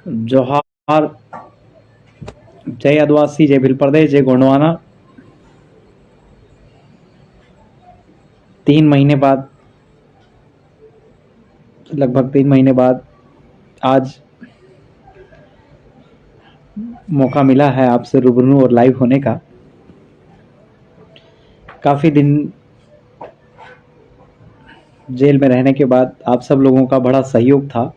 जोहार, जय आदिवासी, जय भील प्रदेश, जय गोंडवाना। 3 महीने बाद, लगभग 3 महीने बाद आज मौका मिला है आपसे रूबरू और लाइव होने का। काफ़ी दिन जेल में रहने के बाद आप सब लोगों का बड़ा सहयोग था,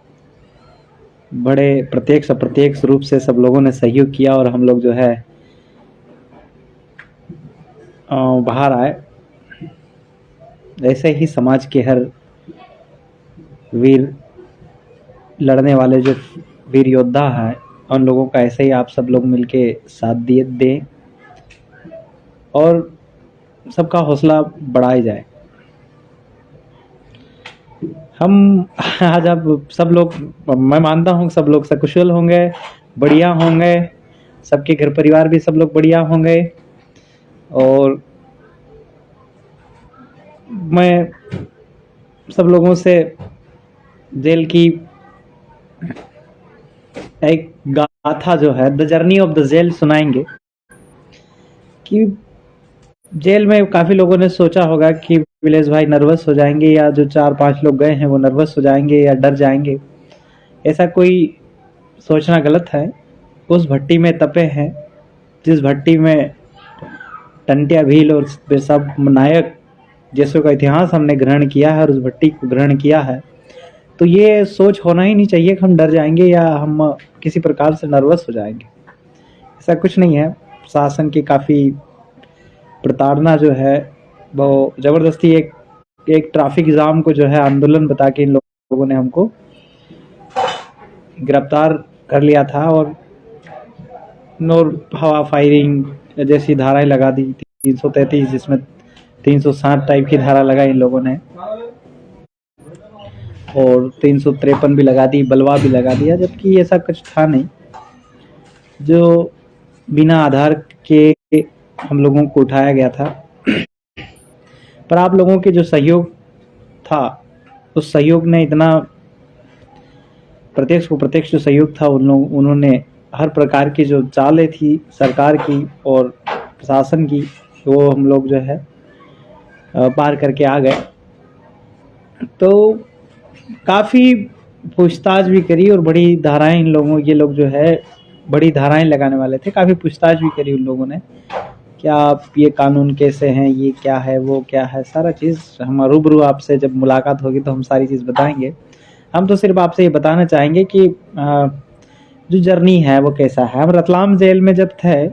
बड़े प्रत्यक्ष अप्रत्यक्ष रूप से सब लोगों ने सहयोग किया और हम लोग जो है बाहर आए। ऐसे ही समाज के हर वीर लड़ने वाले जो वीर योद्धा हैं, उन लोगों का ऐसे ही आप सब लोग मिलके साथ दिए दें और सबका हौसला बढ़ाया जाए। हम आज अब सब लोग, मैं मानता हूँ सब लोग सकुशल होंगे, बढ़िया होंगे, सबके घर परिवार भी सब लोग बढ़िया होंगे। और मैं सब लोगों से जेल की एक गाथा जो है the journey of the jail सुनाएंगे। कि जेल में काफ़ी लोगों ने सोचा होगा कि विलेश भाई नर्वस हो जाएंगे, या जो 4-5 लोग गए हैं वो नर्वस हो जाएंगे या डर जाएंगे। ऐसा कोई सोचना गलत है। उस भट्टी में तपे हैं जिस भट्टी में टंटिया भील और सब नायक जैसों का इतिहास हमने ग्रहण किया है और उस भट्टी को ग्रहण किया है, तो ये सोच होना ही नहीं चाहिए कि हम डर जाएंगे या हम किसी प्रकार से नर्वस हो जाएंगे। ऐसा कुछ नहीं है। शासन की काफ़ी प्रताड़ना जो है वो ज़बरदस्ती एक ट्रैफिक जाम को जो है आंदोलन बता के इन लोगों ने हमको गिरफ्तार कर लिया था और हवा फायरिंग जैसी धाराएं लगा दी। 333 जिसमें 360 टाइप की धारा लगा इन लोगों ने, और 353 भी लगा दी, बलवा भी लगा दिया, जबकि ऐसा कुछ था नहीं। जो बिना आधार के हम लोगों को उठाया गया था, पर आप लोगों के जो सहयोग था उस सहयोग ने इतना प्रत्यक्ष को प्रत्यक्ष जो सहयोग था उन्होंने हर प्रकार की जो चालें थी सरकार की और प्रशासन की, वो हम लोग जो है पार करके आ गए। तो काफ़ी पूछताछ भी करी और बड़ी धाराएं इन लोगों, ये लोग जो है बड़ी धाराएं लगाने वाले थे, काफ़ी पूछताछ भी करी उन लोगों ने, क्या ये कानून कैसे हैं, ये क्या है, वो क्या है, सारा चीज़ हम रूबरू आपसे जब मुलाकात होगी तो हम सारी चीज़ बताएंगे। हम तो सिर्फ आपसे ये बताना चाहेंगे कि जो जर्नी है वो कैसा है। हम रतलाम जेल में जब थे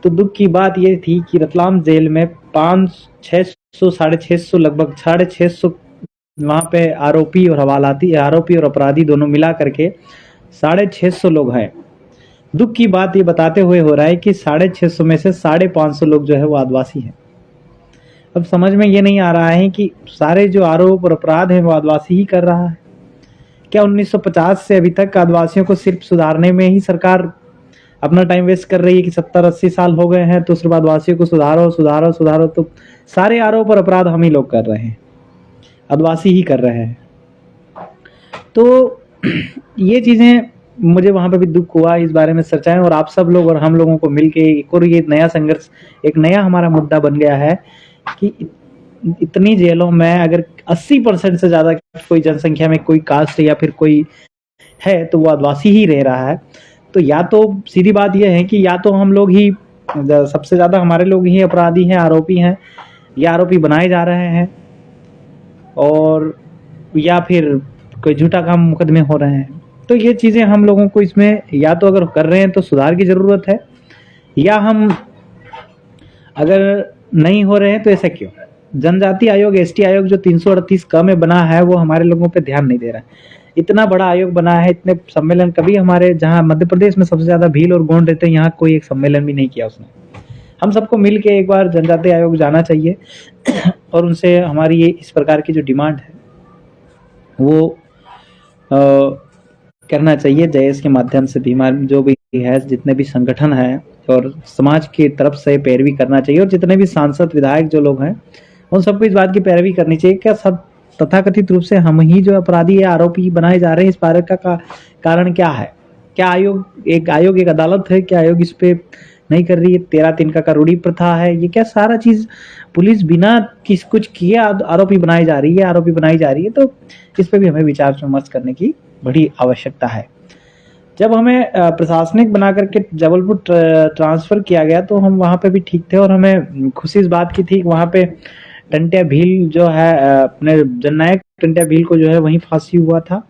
तो दुख की बात ये थी कि रतलाम जेल में 500-600 650 लगभग 650 वहाँ पे आरोपी और हवालाती, आरोपी और अपराधी दोनों मिला करके 650 लोग हैं। दुख की बात ये बताते हुए हो रहा है कि 650 में से 550 लोग जो है वो आदिवासी हैं। अब समझ में ये नहीं आ रहा है कि सारे जो आरोप और अपराध हैं वो आदिवासी ही कर रहा है। क्या 1950 से अभी तक आदिवासियों को सिर्फ सुधारने में ही सरकार अपना टाइम वेस्ट कर रही है कि 70-80 साल हो गए हैं तो सिर्फ आदिवासियों को सुधारो सुधारो सुधारो? तो सारे आरोप और अपराध हम ही लोग कर रहे हैं, आदिवासी ही कर रहे हैं। तो ये चीज़ें मुझे वहाँ पे भी दुख हुआ इस बारे में चर्चाएं, और आप सब लोग और हम लोगों को मिलके एक और ये नया संघर्ष, एक नया हमारा मुद्दा बन गया है कि इतनी जेलों में अगर 80% से ज़्यादा कोई जनसंख्या में कोई कास्ट या फिर कोई है तो वो आदिवासी ही रह रहा है। तो या तो सीधी बात यह है कि या तो हम लोग ही सबसे ज़्यादा हमारे लोग ही अपराधी हैं, आरोपी हैं, या आरोपी बनाए जा रहे हैं, और या फिर कोई झूठा काम मुकदमे हो रहे हैं। तो ये चीज़ें हम लोगों को इसमें या तो अगर कर रहे हैं तो सुधार की ज़रूरत है, या हम अगर नहीं हो रहे हैं तो ऐसा क्यों? जनजाति आयोग, एसटी आयोग जो 338 क में बना है वो हमारे लोगों पे ध्यान नहीं दे रहा है। इतना बड़ा आयोग बना है, इतने सम्मेलन कभी हमारे, जहाँ मध्य प्रदेश में सबसे ज़्यादा भील और गोंड रहते हैं, यहाँ कोई एक सम्मेलन भी नहीं किया उसने। हम सबको मिल के एक बार जनजाति आयोग जाना चाहिए और उनसे हमारी ये इस प्रकार की जो डिमांड है वो करना चाहिए। जयेश के माध्यम से भी जो भी है, जितने भी संगठन है और समाज की तरफ से पैरवी करना चाहिए, और जितने भी सांसद विधायक जो लोग हैं उन सबको इस बात की पैरवी करनी चाहिए कि तथाकथित रूप से हम ही जो अपराधी या आरोपी बनाए जा रहे हैं, इस बारे का कारण क्या है? क्या आयोग एक अदालत है? क्या आयोग इस पे नहीं कर रही है? 13 तिनका का रूढ़ी प्रथा है, ये क्या सारा चीज पुलिस बिना कुछ किए आरोपी बनाई जा रही है, आरोपी बनाई जा रही है? तो इस पे भी हमें विचार विमर्श करने की बड़ी आवश्यकता है। जब हमें प्रशासनिक बना करके जबलपुर ट्रांसफर किया गया तो हम वहाँ पे भी ठीक थे, और हमें खुशी इस बात की थी कि वहाँ पे टंट्या भील जो है, अपने जननायक टंट्या भील को जो है वहीं फांसी हुआ था,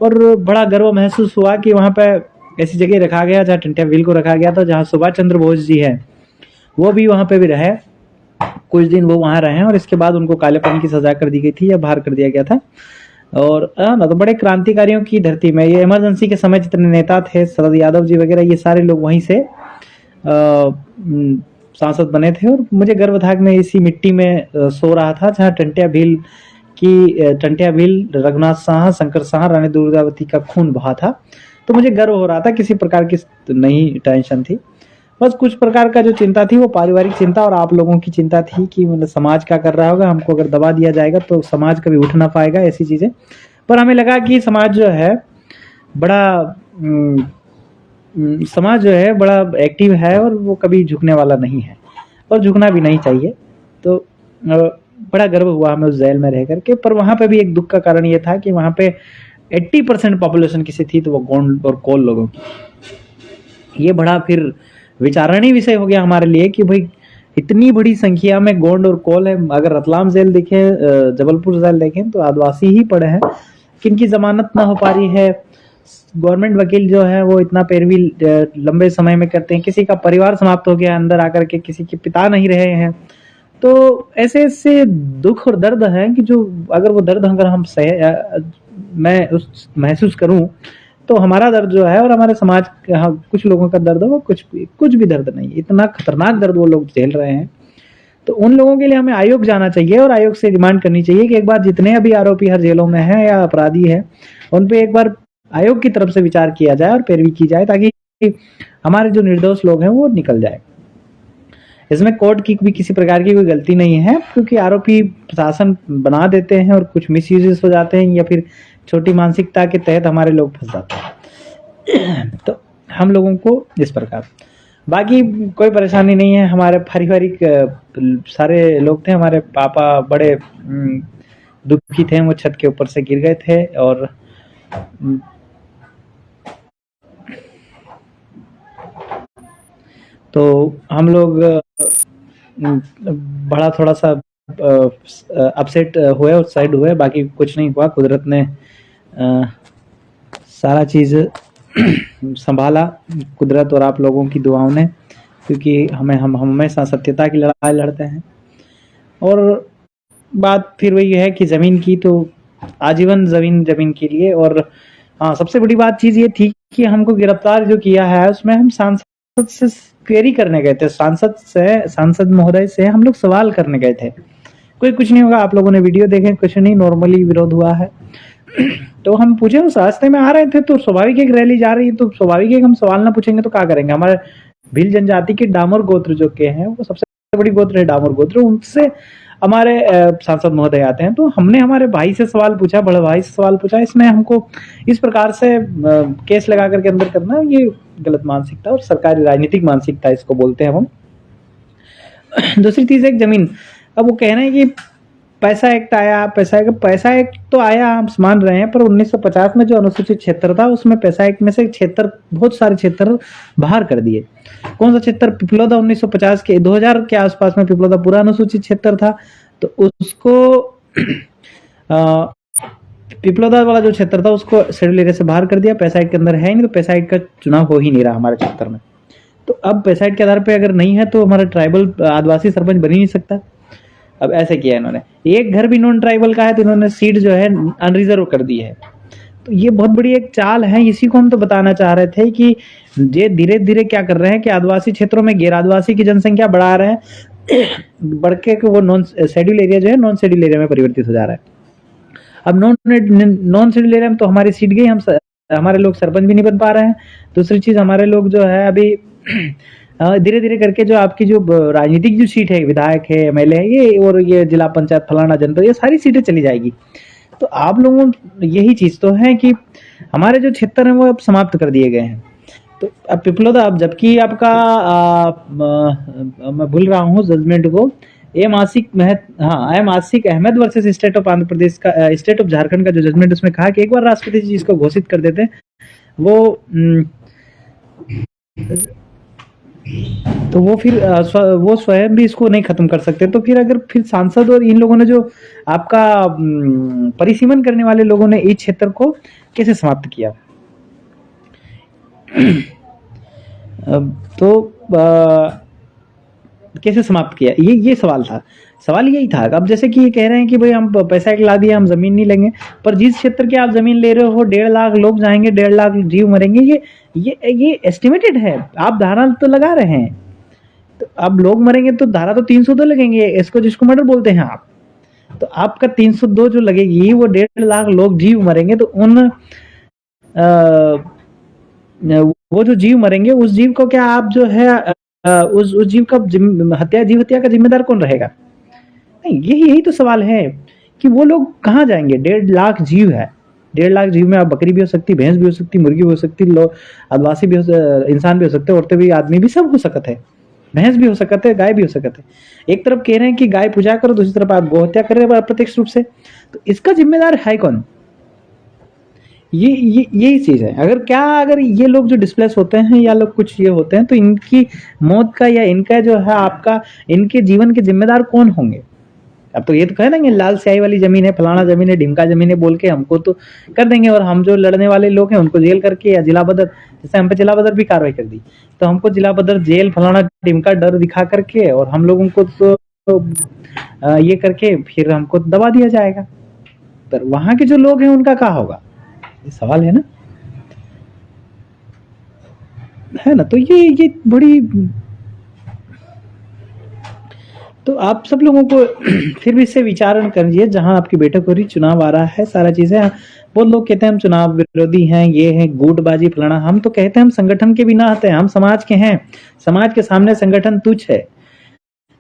और बड़ा गर्व महसूस हुआ कि वहाँ पे ऐसी जगह रखा गया जहाँ टंट्या भील को रखा गया था, जहाँ सुभाष चंद्र बोस जी है वो भी वहाँ पे भी रहे, कुछ दिन वो वहाँ रहे, और इसके बाद उनको कालेपन की सजा कर दी गई थी या बाहर कर दिया गया था। और ना तो बड़े क्रांतिकारियों की धरती में, ये इमरजेंसी के समय जितने नेता थे, शरद यादव जी वगैरह, ये सारे लोग वहीं से सांसद बने थे, और मुझे गर्व था कि मैं इसी मिट्टी में सो रहा था जहाँ टंट्या भील, रघुनाथ साहा, शंकर साहा, रानी दुर्गावती का खून बहा था। तो मुझे गर्व हो रहा था, किसी प्रकार की नहीं टेंशन थी, बस कुछ प्रकार का जो चिंता थी वो पारिवारिक चिंता और आप लोगों की चिंता थी कि मतलब समाज क्या कर रहा होगा, हमको अगर दबा दिया जाएगा तो समाज कभी उठ ना पाएगा, ऐसी चीजें। पर हमें लगा कि समाज जो है बड़ा एक्टिव है और वो कभी झुकने वाला नहीं है, और झुकना भी नहीं चाहिए। तो बड़ा गर्व हुआ हमें उस जेल में रह करके। पर वहां पे भी एक दुख का कारण ये था कि वहां पे 80% पॉपुलेशन किसी थी तो वो गोंड और कोल लोगों की। ये बड़ा फिर विचारणीय विषय हो गया हमारे लिए कि भाई इतनी बड़ी संख्या में गोंड और कोल है। अगर रतलाम जेल देखें, जबलपुर जेल देखें तो आदिवासी ही पड़े हैं, किनकी जमानत ना हो पा रही है। गवर्नमेंट वकील जो है वो इतना पैरवी लंबे समय में करते हैं, किसी का परिवार समाप्त हो गया अंदर आकर के, किसी के पिता नहीं रहे हैं। तो ऐसे ऐसे दुख और दर्द हैं कि जो अगर वो दर्द अगर हम मैं उस महसूस करूं तो हमारा दर्द जो है और हमारे समाज कुछ लोगों का दर्द हो, कुछ भी दर्द नहीं, इतना खतरनाक दर्द वो लोग झेल रहे हैं। तो उन लोगों के लिए हमें आयोग जाना चाहिए और आयोग से डिमांड करनी चाहिए कि एक बार जितने अभी आरोपी हर जेलों में हैं या अपराधी हैं, उन पे एक बार आयोग की तरफ से विचार किया जाए और पैरवी की जाए, ताकि हमारे जो निर्दोष लोग हैं वो निकल जाए। इसमें कोर्ट की भी किसी प्रकार की कोई गलती नहीं है, क्योंकि आरोपी प्रशासन बना देते हैं और कुछ मिसयूजेस हो जाते हैं या फिर छोटी मानसिकता के तहत हमारे लोग फंस जाते हैं। तो हम लोगों को इस प्रकार बाकी कोई परेशानी नहीं है। हमारे पारिवारिक सारे लोग थे, हमारे पापा बड़े दुखी थे, वो छत के ऊपर से गिर गए थे और तो हम लोग बड़ा थोड़ा सा अपसेट हुए और साइड हुए, बाकी कुछ नहीं हुआ। कुदरत ने सारा चीज संभाला, कुदरत और आप लोगों की दुआओं ने, क्योंकि हम हमेशा सत्यता की लड़ाई लड़ते हैं। और बात फिर वही है कि जमीन की तो आजीवन जमीन के लिए। और हाँ, सबसे बड़ी बात चीज ये थी कि हमको गिरफ्तार जो किया है उसमें हम सांसद से क्वेरी करने गए थे, सांसद महोदय से हम लोग सवाल करने गए थे। कोई कुछ नहीं होगा, आप लोगों ने वीडियो देखे, कुछ नहीं, नॉर्मली विरोध हुआ है। तो हम पूछे, उस रास्ते में आ रहे थे तो स्वाभाविक एक रैली जा रही है, तो स्वाभाविक है हम सवाल ना पूछेंगे तो क्या करेंगे। हमारे भील जनजाति के डामोर गोत्र जो के हैं, वो सबसे बड़ी गोत्र है डामोर गोत्र, उनसे हमारे सांसद महोदय आते हैं। तो हमने हमारे भाई से सवाल पूछा, बड़े भाई से सवाल पूछा, इसमें हमको इस प्रकार से केस लगा करके अंदर करना, ये गलत मानसिकता और सरकारी राजनीतिक मानसिकता इसको बोलते हैं हम। दूसरी चीज एक जमीन, अब वो कह रहे हैं कि पैसा एक्ट आया, पैसा एक्ट तो आया, हम मान रहे हैं, पर 1950 में जो अनुसूचित क्षेत्र था उसमें पैसा एक्ट में से क्षेत्र, बहुत सारे क्षेत्र बाहर कर दिए। कौन सा क्षेत्र? पिपलोदा 1950 के 2000 के आसपास में पिपलोदा पूरा अनुसूचित क्षेत्र था, तो उसको पिपलोदा वाला जो क्षेत्र था उसको शेड्यूल एरिया से बाहर कर दिया। पैसा एक्ट के अंदर है नहीं, तो पैसा एक्ट का चुनाव हो ही नहीं रहा हमारे क्षेत्र में। तो अब पैसा एक्ट के आधार पर अगर नहीं है तो हमारा ट्राइबल आदिवासी सरपंच बन ही नहीं सकता। अब ऐसे किया इन्होंने, एक घर भी नॉन ट्राइबल का है तो इन्होंने सीट जो है अनरिजर्व कर दी है। तो ये बहुत बड़ी एक चाल है, इसी को हम तो बताना चाह रहे थे कि ये धीरे धीरे क्या कर रहे हैं कि आदिवासी क्षेत्रों में गैर आदिवासी की जनसंख्या बढ़ा रहे हैं, बढ़ के वो नॉन शेड्यूल एरिया जो है नॉन शेड्यूल एरिया में परिवर्तित हो जा रहा है। अब नॉन शेड्यूल एरिया में तो हमारी सीट गई, हमारे लोग सरपंच भी नहीं बन पा रहे हैं। दूसरी चीज, हमारे लोग जो है अभी धीरे धीरे करके जो आपकी जो राजनीतिक जो सीट है, विधायक है, एमएलए है, ये और ये जिला पंचायत फलाना जनपद, ये सारी सीटें चली जाएगी। तो आप लोगों, यही चीज तो है कि हमारे जो क्षेत्र हैं वो अब समाप्त कर दिए गए हैं। तो अब पिपलोदा, अब जबकि आपका मैं भूल रहा हूँ जजमेंट को, एम आसिक महत, हाँ, M Asik Ahmad versus state of Andhra Pradesh का, स्टेट ऑफ झारखंड का जो जजमेंट, उसमें कहा कि एक बार राष्ट्रपति जी इसको घोषित कर देते वो तो वो फिर वो स्वयं भी इसको नहीं खत्म कर सकते। तो फिर अगर फिर सांसद और इन लोगों ने जो आपका परिसीमन करने वाले लोगों ने इस क्षेत्र को कैसे समाप्त किया? तो कैसे समाप्त किया, ये सवाल था। सवाल यही था। अब जैसे कि ये कह रहे हैं कि भाई हम पैसा खिला दिया, हम जमीन नहीं लेंगे, पर जिस क्षेत्र की आप जमीन ले रहे हो 1.5 लाख लोग जाएंगे, 1.5 लाख जीव मरेंगे, ये एस्टिमेटेड है। आप धारा तो लगा रहे हैं, तो अब लोग मरेंगे तो धारा तो 302 लगेंगे, इसको जिसको मर्डर बोलते हैं आप। तो आपका 302 जो लगेगी, वो 1.5 लाख लोग जीव मरेंगे, तो उन वो जो जीव मरेंगे, उस जीव को क्या आप जो है उस जीव का जीव हत्या का जिम्मेदार कौन रहेगा? नहीं, यही तो सवाल है कि वो लोग कहाँ जाएंगे। 1.5 लाख जीव है, 1.5 लाख जीव में आप बकरी भी हो सकती, भैंस भी हो सकती, मुर्गी भी हो सकती, लोग आदिवासी भी हो, इंसान भी हो सकते, औरतें भी, आदमी भी, सब हो सकते है, भैंस भी हो सकते है, गाय भी हो सकते है। एक तरफ कह रहे हैं कि गाय पूजा करो, दूसरी तरफ आप गौ हत्या कर रहे हैं अप्रत्यक्ष रूप से। तो इसका जिम्मेदार है कौन? यही चीज है। अगर ये लोग जो डिस्प्लेस होते हैं या लोग कुछ ये होते हैं, तो इनकी मौत का या इनका जो है आपका, इनके जीवन के जिम्मेदार कौन होंगे? अब तो ये तो कह देंगे लाल स्याही वाली जमीन है, फलाना जमीन है, ढिमका जमीन है बोल के हमको तो कर देंगे, और हम जो लड़ने वाले लोग हैं उनको जेल करके या जिला बदर, जैसे हम पे जिला बदर भी कार्रवाई कर दी, तो हमको जिला बदर, जेल, फलाना ढिमका डर दिखा करके, और हम लोगों को तो ये करके फिर हमको दबा दिया जाएगा। पर वहां के जो लोग हैं उनका क्या होगा? ये सवाल है ना। तो ये बड़ी, तो आप सब लोगों को फिर भी इससे विचारण करिए। जहां आपकी बैठक हो रही, चुनाव आ रहा है, सारा चीजें, बहुत लोग कहते हैं हम चुनाव विरोधी हैं, ये है गुटबाजी फलाना। हम तो कहते हैं हम संगठन के बिना आते हैं, हम समाज के हैं, समाज के सामने संगठन तुच्छ है।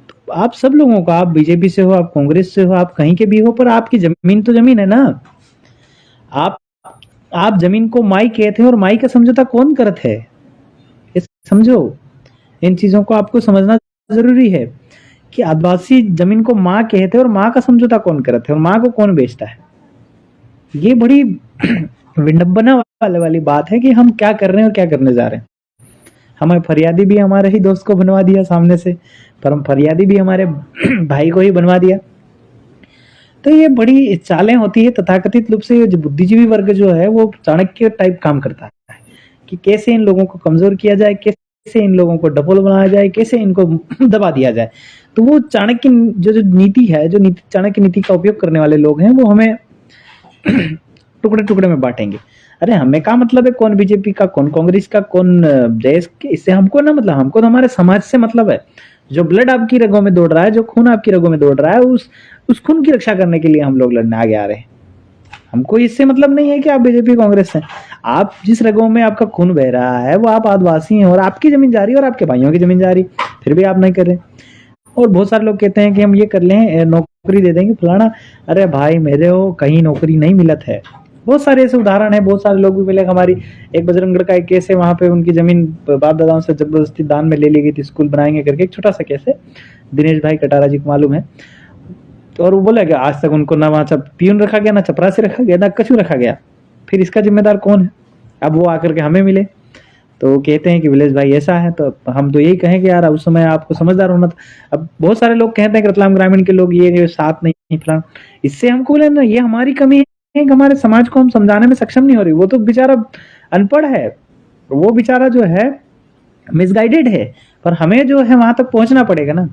तो आप सब लोगों को, आप बीजेपी से हो, आप कांग्रेस से हो, आप कहीं के भी हो, पर आपकी जमीन तो जमीन है ना। आप जमीन को माई कहते हैं, और माई का समझौता कौन करते है, समझो। इन चीजों को आपको समझना जरूरी है कि आदिवासी जमीन को माँ कहते हैं, और माँ का समझौता कौन करते हैं, और माँ को कौन बेचता है। ये बड़ी विडंबना वाली बात है कि हम क्या कर रहे हैं और क्या करने जा रहे हैं। हमें फरियादी भी हमारे ही दोस्त को बनवा दिया सामने से, पर हम फरियादी भी हमारे भाई को ही बनवा दिया। तो ये बड़ी चालें होती है। तथाकथित रूप से जो बुद्धिजीवी वर्ग जो है वो चाणक्य टाइप काम करता है कि कैसे इन लोगों को कमजोर किया जाए, कैसे इन लोगों को डबल बनाया जाए, कैसे इनको दबा दिया जाए। तो वो चाणक्य जो नीति है, जो चाणक्य नीति का उपयोग करने वाले लोग हैं, वो हमें टुकड़े टुकड़े में बांटेंगे। अरे हमें क्या मतलब है कौन बीजेपी का, कौन कांग्रेस का, कौन देश के, इससे हमको ना मतलब, हमको तो हमारे समाज से मतलब है। जो ब्लड आपकी रगों में दौड़ रहा है, जो खून आपकी रगों में दौड़ रहा है, उस खून की रक्षा करने के लिए हम लोग लड़ने आगे आ रहे हैं। हमको इससे मतलब नहीं है कि आप बीजेपी कांग्रेस हैं। आप जिस रगों में आपका खून बह रहा है, वो आप आदिवासी हैं, और आपकी जमीन जा रही है और आपके भाइयों की जमीन जा रही, फिर भी आप नहीं कर रहे। और बहुत सारे लोग कहते हैं कि हम ये कर लें, नौकरी दे देंगे फलाना। अरे भाई मेरे हो, कहीं नौकरी नहीं मिलत है। बहुत सारे ऐसे उदाहरण है, बहुत सारे लोग भी मिले। हमारी एक बजरंगगढ़ का एक केस है, वहां पे उनकी जमीन बाप दादाओं से जबरदस्ती दान में ले ली गई थी, स्कूल बनाएंगे करके, एक छोटा सा केस है, दिनेश भाई कटारा जी को मालूम है। तो और वो बोला कि आज तक उनको ना वहां पियून रखा गया, ना चपरासी रखा गया, ना कछु रखा गया, फिर इसका जिम्मेदार कौन है? अब वो आकर के हमें मिले तो कहते हैं कि विलेश भाई ऐसा है। तो हम तो यही कहें कि यार उस समय आपको समझदार होना था। अब बहुत सारे लोग कहते हैं कि रतलाम ग्रामीण के लोग ये साथ नहीं फलाना, इससे हमको बोले ना, ये हमारी कमी है कि हमारे समाज को हम समझाने में सक्षम नहीं हो रही। वो तो बेचारा अनपढ़ है, वो बेचारा जो है मिसगाइडेड है, पर हमें जो है वहां तक पहुंचना पड़ेगा ना।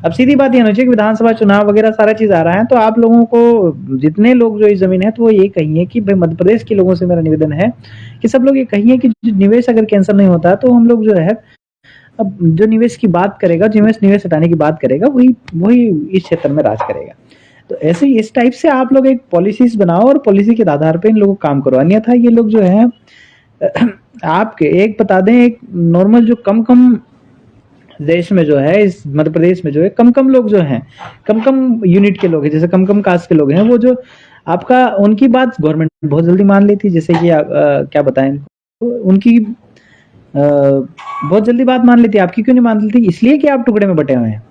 अब सीधी बात ये होनी चाहिए कि विधानसभा चुनाव वगैरह सारा चीज आ रहा है, तो आप लोगों को, जितने लोग जो इस जमीन है, तो वो ये कहिए कि भाई मध्य प्रदेश के लोगों से मेरा निवेदन है कि सब लोग ये कहिए कि निवेश अगर कैंसिल नहीं होता तो हम लोग जो है, अब जो निवेश की बात करेगा, जो निवेश हटाने की बात करेगा, वही इस क्षेत्र में राज करेगा। तो ऐसे इस टाइप से आप लोग एक पॉलिसीज बनाओ और पॉलिसी के आधार पर इन लोगों को काम करो। अन्यथा ये लोग जो है आपके, एक बता दें, एक नॉर्मल जो कम देश में जो है, इस मध्य प्रदेश में जो है, कम लोग जो हैं, कम यूनिट के लोग हैं, जैसे कम कास्ट के लोग हैं, वो जो आपका उनकी बात गवर्नमेंट बहुत जल्दी मान लेती है। जैसे कि क्या बताएं इनको, उनकी बहुत जल्दी बात मान लेती है। आपकी क्यों नहीं मान लेती? इसलिए कि आप टुकड़े में बटे हुए हैं।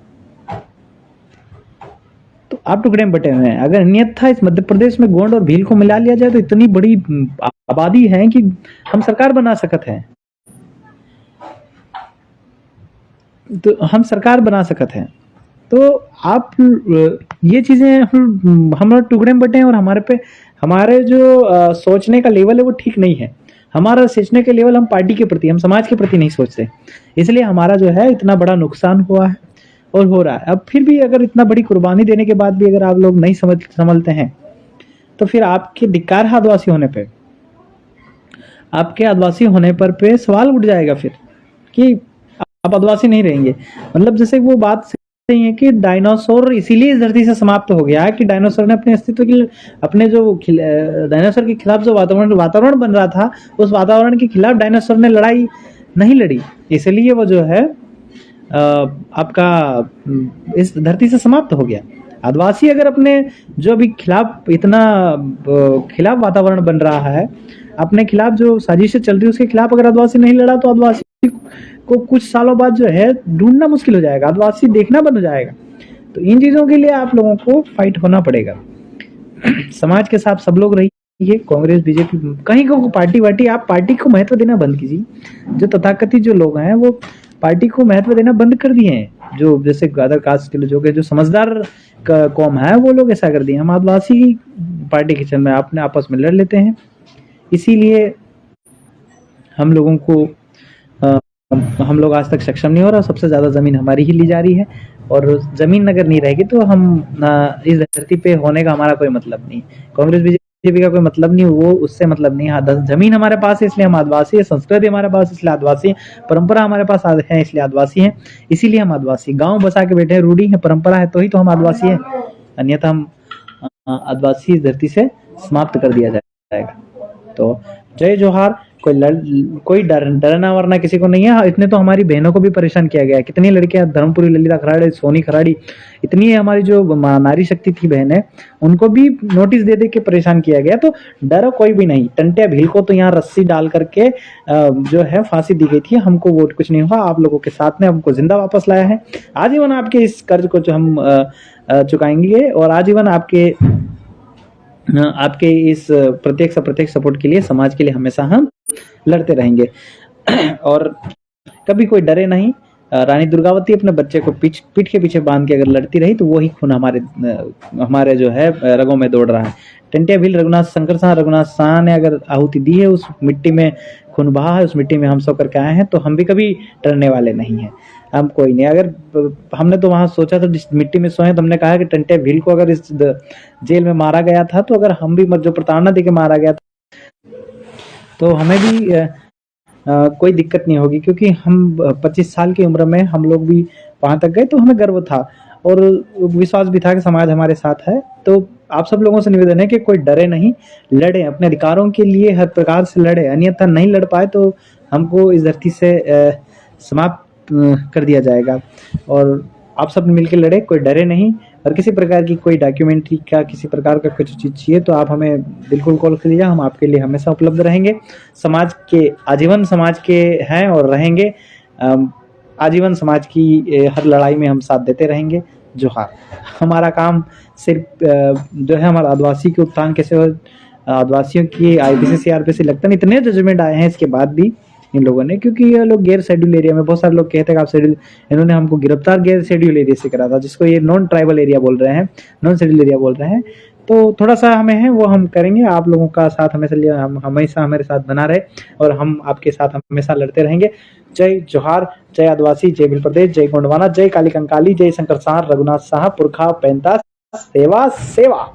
तो आप टुकड़े में बटे हुए हैं। अगर अन्यथा इस मध्य प्रदेश में गोंड और भील को मिला लिया जाए तो इतनी बड़ी आबादी है कि हम सरकार बना सकते हैं। तो हम सरकार बना सकते हैं। तो आप ये चीजें हम लोग टुकड़े में बटे हैं, और हमारे जो सोचने का लेवल है वो ठीक नहीं है। हमारा सोचने का लेवल हम पार्टी के प्रति, हम समाज के प्रति नहीं सोचते, इसलिए हमारा जो है इतना बड़ा नुकसान हुआ है और हो रहा है। अब फिर भी अगर इतना बड़ी कुर्बानी देने के बाद भी अगर आप लोग नहीं समझते हैं, तो फिर आपके धिक्कार है आदिवासी होने पे, आपके आदिवासी होने पर पे सवाल उठ जाएगा फिर कि आप आदिवासी नहीं रहेंगे। मतलब जैसे वो बात सही है कि डायनासोर इसीलिए इस धरती से समाप्त हो गया है कि डायनासोर ने अपने अस्तित्व के, अपने जो डायनासोर के खिलाफ जो वातावरण बन रहा था, उस वातावरण के खिलाफ डायनासोर ने लड़ाई नहीं लड़ी, इसलिए वो जो है आपका इस धरती से समाप्त हो गया। आदिवासी अगर अपने जो भी खिलाफ इतना खिलाफ वातावरण बन रहा है, अपने खिलाफ जो साजिशें चल रही है उसके खिलाफ अगर आदिवासी नहीं लड़ा, तो आदिवासी को कुछ सालों बाद जो है ढूंढना मुश्किल हो जाएगा, आदिवासी देखना बंद हो जाएगा। तो इन चीजों के लिए आप लोगों को फाइट होना पड़ेगा। समाज के साथ सब लोग रहिए, कांग्रेस बीजेपी कहीं को पार्टी वार्टी, आप पार्टी को महत्व देना बंद कीजिए। जो तथाकथित जो लोग हैं वो पार्टी को महत्व देना बंद कर दिए हैं। जो जैसे अदर कास्ट के लोग, जो समझदार कौम है, वो लोग ऐसा कर दिए। हम आदिवासी पार्टी के चल में अपने आपस में लड़ लेते हैं, इसीलिए हम लोगों को हम लोग आज तक सक्षम नहीं हो रहा। सबसे ज्यादा जमीन हमारी ही ली जा रही है, और जमीन अगर नहीं रहेगी तो हम इस धरती पे होने का हमारा कोई मतलब नहीं। कांग्रेस बीजेपी का कोई मतलब नहीं, वो उससे मतलब नहीं। हाँ, जमीन हमारे पास है इसलिए हम आदिवासी है, संस्कृति हमारे पास इसलिए आदिवासी है, परंपरा हमारे पास है इसलिए आदिवासी है, इसीलिए हम आदिवासी। गाँव बसा के बैठे, रूढ़ी है, परंपरा है, तो ही तो हम आदिवासी है, अन्यथा हम आदिवासी इस धरती से समाप्त कर दिया जाएगा। तो जय जोहार। कोई डरना वरना किसी को नहीं है। हाँ, इतने तो हमारी बहनों को भी परेशान किया गया है। कितनी लड़कियां, धर्मपुरी ललिता खराड़ी, सोनी खराड़ी, इतनी हमारी जो नारी शक्ति थी बहन है, उनको भी नोटिस दे के परेशान किया गया। तो डरो कोई भी नहीं। टंटिया भील को तो यहाँ रस्सी डाल करके जो है फांसी दी गई थी। हमको वो कुछ नहीं हुआ, आप लोगों के साथ में हमको जिंदा वापस लाया है। आजीवन आपके इस कर्ज को जो हम चुकाएंगे, और आजीवन आपके इस प्रत्येक सपोर्ट के लिए, समाज के लिए हमेशा हम लड़ते रहेंगे। और कभी कोई डरे नहीं। रानी दुर्गावती अपने बच्चे को पीठ के पीछे बांध के अगर लड़ती रही, तो वही खून हमारे जो है रगों में दौड़ रहा है। टंटिया भील रघुनाथ शाह ने अगर आहुति दी है, उस मिट्टी में खून बहा है, उस मिट्टी में हम सो करके आए हैं, तो हम भी कभी डरने वाले नहीं हैं। हम कोई नहीं। अगर हमने तो वहां सोचा था जिस मिट्टी में सोए, तो हमने कहा कि टंटिया भील को अगर इस जेल में मारा गया था, तो अगर हम भी जो प्रताड़ना देके मारा गया था, तो हमें भी कोई दिक्कत नहीं होगी, क्योंकि हम 25 साल की उम्र में हम लोग भी वहां तक गए, तो हमें गर्व था और विश्वास भी था कि समाज हमारे साथ है। तो आप सब लोगों से निवेदन है कि कोई डरे नहीं, लड़े, अपने अधिकारों के लिए हर प्रकार से लड़े, अन्यथा नहीं लड़ पाए तो हमको इस धरती से समाप्त कर दिया जाएगा। और आप सब मिलकर लड़े, कोई डरे नहीं। और किसी प्रकार की कोई डॉक्यूमेंट्री का, किसी प्रकार का कुछ चीज चाहिए, तो आप हमें बिल्कुल कॉल कीजिए, हम आपके लिए हमेशा उपलब्ध रहेंगे। समाज के आजीवन समाज के हैं और रहेंगे। आजीवन समाज की हर लड़ाई में हम साथ देते रहेंगे। जोहार। हमारा काम सिर्फ जो है हमारा आदिवासी के उत्थान कैसे हो, आदिवासियों की आईपीसी सीआरपीसी लगता नहीं, इतने जजमेंट आए हैं इसके बाद भी इन लोगों ने, क्योंकि ये लोग गैर शेड्यूल एरिया में, बहुत सारे लोग कहते हैं कि आप शेड्यूल, इन्होंने हमको गिरफ्तार गैर शेड्यूल एरिया से करा था, जिसको ये नॉन ट्राइबल एरिया बोल रहे हैं, नॉन शेड्यूल एरिया बोल रहे हैं। तो थोड़ा सा हमें है वो हम करेंगे। आप लोगों का साथ हमेशा हमारे साथ बना रहे, और हम आपके साथ हमेशा लड़ते रहेंगे। जय जोहार, जय आदिवासी, जय भील प्रदेश, जय गोंडवाना, जय काली कंकाली, जय शंकर सार रघुनाथ साह पुरखा पैंता सेवा सेवा।